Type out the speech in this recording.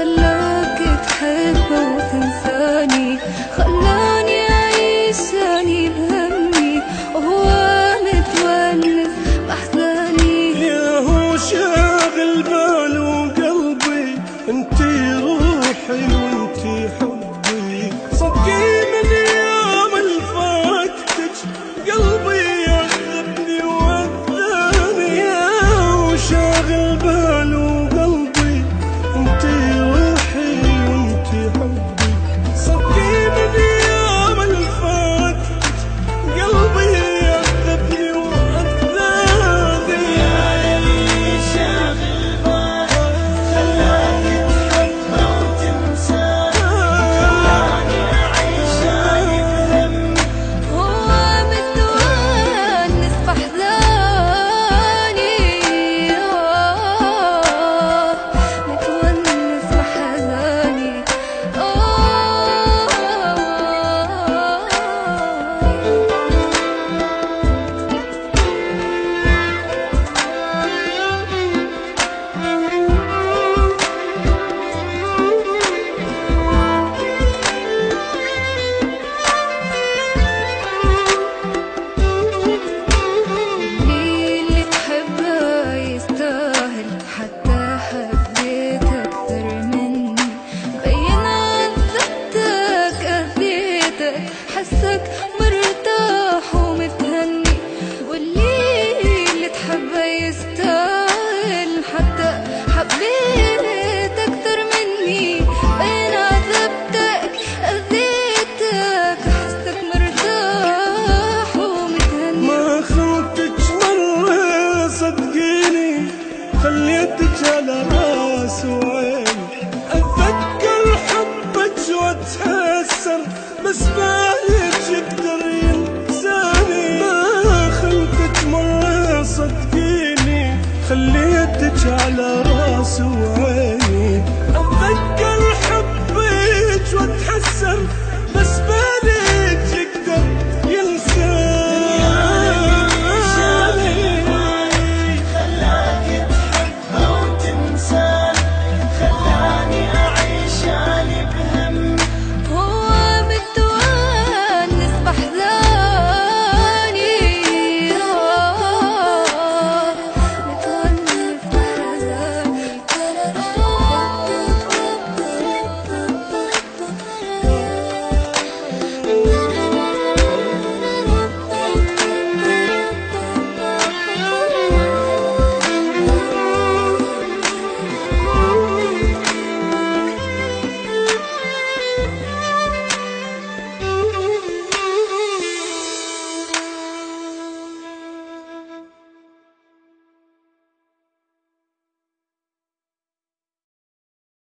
خلاك تحب وتنساني، خلاني أعيش ثاني بهمي وهو متونس بأحزاني. يا هو شاغل باله وقلبي، انتي روحي وانتي حبي، صدقي من يوم الفاتك قلبي يعذبني ووداني. يا هو شاغل باله وقلبي، انتي روحي وانتي حبي، صدقي من يوم الفاتك قلبي يعذبني ووداني. يا شاغل بالك خلاك تحب وتنساني، خلاني أعيش بهمي هو متونس بأحزاني، متونس بأحزاني. اللي تحبه يستاهل، حتى حبيت أكثر مني، بين عذبتك أذيتك، حسك مرتاح ومتهني. واللي تحبه يستاهل، حتى حبيت أكثر مني، بين عذبتك أذيتك، حسك مرتاح ومتهني. ما خنتك مرة صدقيني، خليتك على راس وعيني، اتذكر حبك واتحسر، بس بالك يقدر ينساني. ما خنتك مرة صدقيني، خليتك على راس وعيني، اتذكر حبك واتحسر، بس بالك